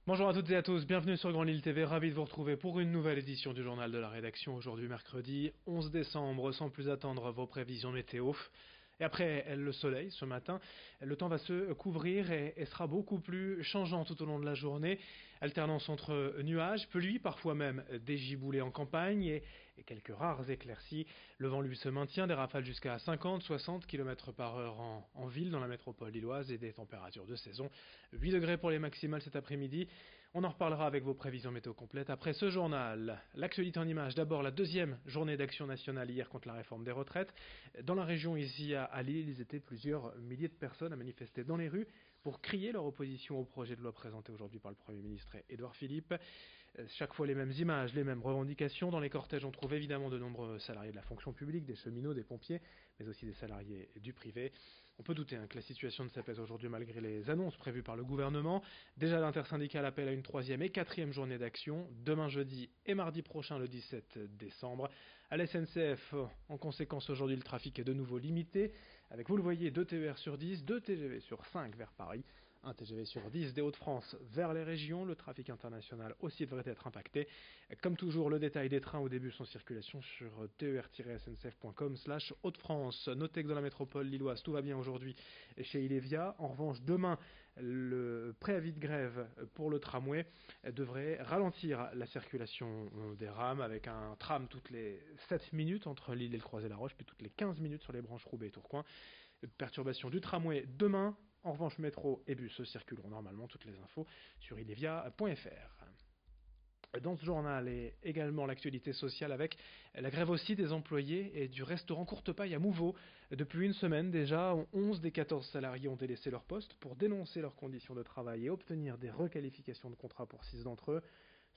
Bonjour à toutes et à tous, bienvenue sur Grand Lille TV, ravi de vous retrouver pour une nouvelle édition du journal de la rédaction aujourd'hui mercredi 11 décembre, sans plus attendre vos prévisions météo. Et après le soleil ce matin, le temps va se couvrir et sera beaucoup plus changeant tout au long de la journée. Alternance entre nuages, pluie, parfois même des giboulées en campagne et quelques rares éclaircies. Le vent lui se maintient, des rafales jusqu'à 50-60 km par heure en ville dans la métropole lilloise et des températures de saison. 8 degrés pour les maximales cet après-midi. On en reparlera avec vos prévisions météo complètes après ce journal. L'actualité en images, d'abord la deuxième journée d'action nationale hier contre la réforme des retraites. Dans la région ici à Lille, ils étaient plusieurs milliers de personnes à manifester dans les rues pour crier leur opposition au projet de loi présenté aujourd'hui par le Premier ministre Édouard Philippe. Chaque fois les mêmes images, les mêmes revendications. Dans les cortèges, on trouve évidemment de nombreux salariés de la fonction publique, des cheminots, des pompiers, mais aussi des salariés du privé. On peut douter que la situation ne s'apaise aujourd'hui malgré les annonces prévues par le gouvernement. Déjà l'intersyndicale appelle à une troisième et quatrième journée d'action, demain jeudi et mardi prochain le 17 décembre. À la SNCF, en conséquence aujourd'hui le trafic est de nouveau limité, avec vous le voyez 2 TER sur 10, 2 TGV sur 5 vers Paris. Un TGV sur 10 des Hauts-de-France vers les régions. Le trafic international aussi devrait être impacté. Comme toujours, le détail des trains au début sans circulation sur ter-sncf.com/Hauts-de-France. Notez que dans la métropole lilloise, tout va bien aujourd'hui chez Ilevia. En revanche, demain, le préavis de grève pour le tramway devrait ralentir la circulation des rames avec un tram toutes les 7 minutes entre Lille et le Croisé-la-Roche, puis toutes les 15 minutes sur les branches Roubaix et Tourcoing. Perturbation du tramway demain. En revanche, métro et bus circuleront normalement. Toutes les infos sur ilevia.fr. Dans ce journal est également l'actualité sociale avec la grève aussi des employés et du restaurant Courtepaille à Mouveau. Depuis une semaine déjà, 11 des 14 salariés ont délaissé leur poste pour dénoncer leurs conditions de travail et obtenir des requalifications de contrat pour 6 d'entre eux.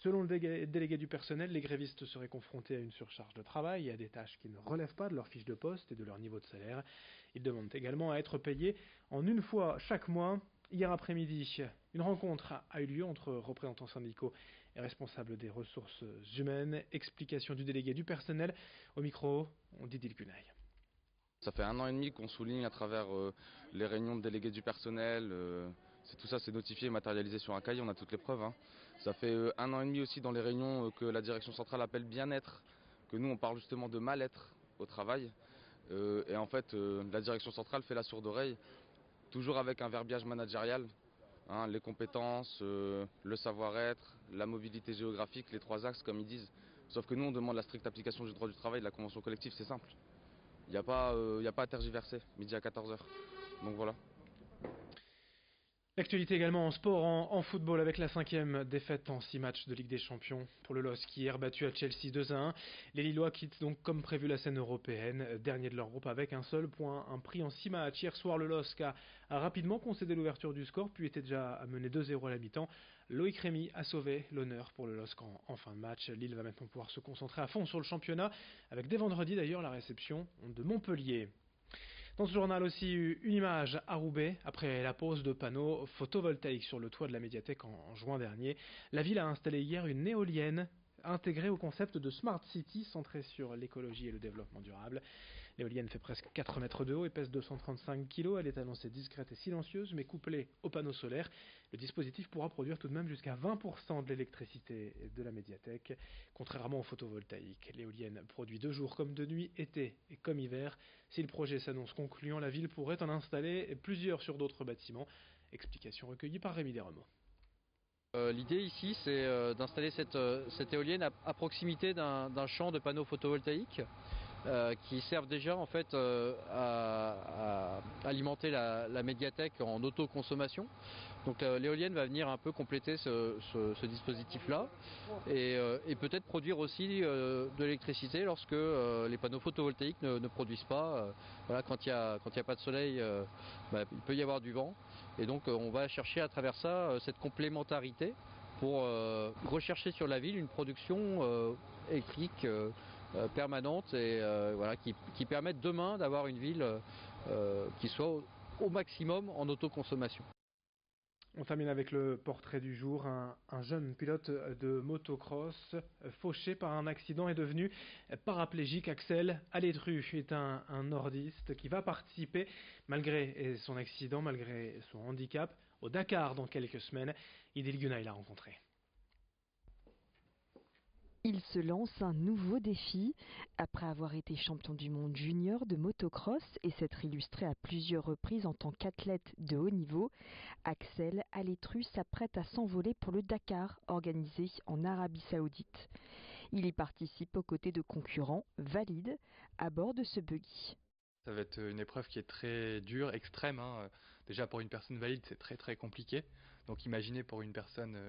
Selon le délégué du personnel, les grévistes seraient confrontés à une surcharge de travail et à des tâches qui ne relèvent pas de leur fiche de poste et de leur niveau de salaire. Ils demandent également à être payés en une fois chaque mois. Hier après-midi, une rencontre a eu lieu entre représentants syndicaux et responsables des ressources humaines. Explication du délégué du personnel au micro, on dit Dilkunaï. Ça fait 1 an et demi qu'on souligne à travers les réunions de délégués du personnel. Tout ça, c'est notifié, matérialisé sur un cahier, on a toutes les preuves. Ça fait 1 an et demi aussi dans les réunions que la direction centrale appelle bien-être, que nous on parle justement de mal-être au travail. Et en fait, la direction centrale fait la sourde oreille, toujours avec un verbiage managérial. Les compétences, le savoir-être, la mobilité géographique, les 3 axes comme ils disent. Sauf que nous on demande la stricte application du droit du travail, de la convention collective, c'est simple. Il n'y a pas à tergiverser, midi à 14h. Donc voilà. L'actualité également en sport, en football avec la 5e défaite en 6 matchs de Ligue des Champions pour le LOSC hier battu à Chelsea 2-1. Les Lillois quittent donc comme prévu la scène européenne, dernier de leur groupe avec un seul point, un prix en 6 matchs. Hier soir le LOSC a rapidement concédé l'ouverture du score puis était déjà à mener 2-0 à la mi-temps. Loïc Rémy a sauvé l'honneur pour le LOSC en fin de match. Lille va maintenant pouvoir se concentrer à fond sur le championnat avec dès vendredi d'ailleurs la réception de Montpellier. Dans ce journal aussi, une image à Roubaix, après la pose de panneaux photovoltaïques sur le toit de la médiathèque en juin dernier. La ville a installé hier une éolienne intégrée au concept de Smart City centré sur l'écologie et le développement durable. L'éolienne fait presque 4 mètres de haut et pèse 235 kg. Elle est annoncée discrète et silencieuse, mais couplée aux panneaux solaires. Le dispositif pourra produire tout de même jusqu'à 20% de l'électricité de la médiathèque. Contrairement au photovoltaïque, l'éolienne produit de jour comme de nuit, été et comme hiver. Si le projet s'annonce concluant, la ville pourrait en installer plusieurs sur d'autres bâtiments. Explication recueillie par Rémi Desremeaux. L'idée ici, c'est d'installer cette éolienne à proximité d'un champ de panneaux photovoltaïques qui servent déjà en fait à alimenter la médiathèque en autoconsommation. Donc l'éolienne va venir un peu compléter ce dispositif-là et peut-être produire aussi de l'électricité lorsque les panneaux photovoltaïques ne produisent pas. Voilà, quand il y a pas de soleil, il peut y avoir du vent. Et donc on va chercher à travers ça cette complémentarité pour rechercher sur la ville une production électrique permanente et voilà, qui permette demain d'avoir une ville qui soit au maximum en autoconsommation. On termine avec le portrait du jour. Un jeune pilote de motocross fauché par un accident est devenu paraplégique. Axel Alétru est un nordiste qui va participer, malgré son accident, malgré son handicap, au Dakar dans quelques semaines. Idil Gunay l'a rencontré. Il se lance un nouveau défi. Après avoir été champion du monde junior de motocross et s'être illustré à plusieurs reprises en tant qu'athlète de haut niveau, Axel Alétru s'apprête à s'envoler pour le Dakar, organisé en Arabie Saoudite. Il y participe aux côtés de concurrents valides à bord de ce buggy. Ça va être une épreuve qui est très dure, extrême. Déjà pour une personne valide, c'est très très compliqué. Donc imaginez pour une personne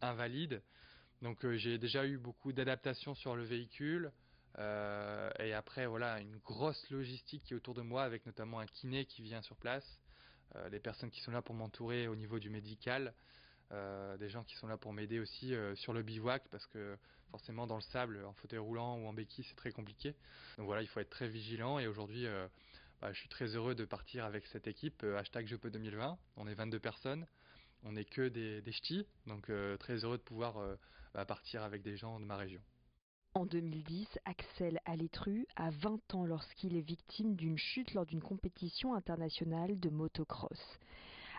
invalide. Donc j'ai déjà eu beaucoup d'adaptations sur le véhicule et après voilà une grosse logistique qui est autour de moi avec notamment un kiné qui vient sur place, les personnes qui sont là pour m'entourer au niveau du médical, des gens qui sont là pour m'aider aussi sur le bivouac parce que forcément dans le sable en fauteuil roulant ou en béquille c'est très compliqué. Donc voilà il faut être très vigilant et aujourd'hui je suis très heureux de partir avec cette équipe #JePeux 2020. On est 22 personnes. On n'est que des ch'tis, donc très heureux de pouvoir partir avec des gens de ma région. En 2010, Axel Alétru a 20 ans lorsqu'il est victime d'une chute lors d'une compétition internationale de motocross.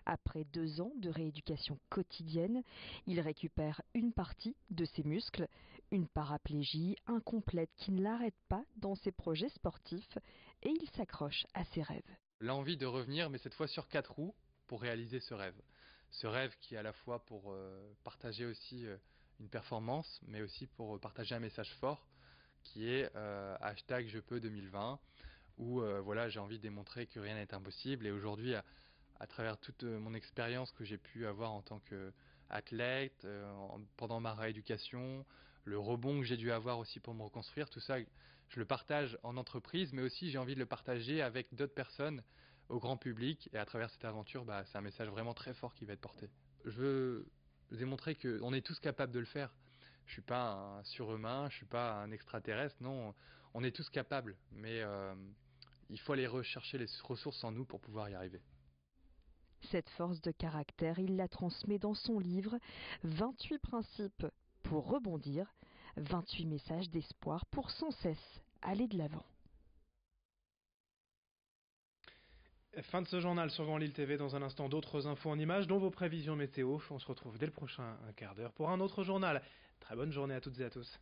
Après 2 ans de rééducation quotidienne, il récupère une partie de ses muscles, une paraplégie incomplète qui ne l'arrête pas dans ses projets sportifs et il s'accroche à ses rêves. L'envie de revenir, mais cette fois sur 4 roues, pour réaliser ce rêve. Ce rêve qui est à la fois pour partager aussi une performance, mais aussi pour partager un message fort qui est #JePeux 2020, où voilà, j'ai envie de démontrer que rien n'est impossible. Et aujourd'hui, à travers toute mon expérience que j'ai pu avoir en tant qu'athlète, pendant ma rééducation, le rebond que j'ai dû avoir aussi pour me reconstruire, tout ça, je le partage en entreprise, mais aussi j'ai envie de le partager avec d'autres personnes, au grand public. Et à travers cette aventure, c'est un message vraiment très fort qui va être porté. Je veux démontrer qu'on est tous capables de le faire. Je ne suis pas un surhumain, je ne suis pas un extraterrestre, non, on est tous capables, mais il faut aller rechercher les ressources en nous pour pouvoir y arriver. Cette force de caractère, il la transmet dans son livre 28 principes pour rebondir, 28 messages d'espoir pour sans cesse aller de l'avant. Fin de ce journal sur Grand Lille TV. Dans un instant, d'autres infos en images, dont vos prévisions météo. On se retrouve dès le prochain quart d'heure pour un autre journal. Très bonne journée à toutes et à tous.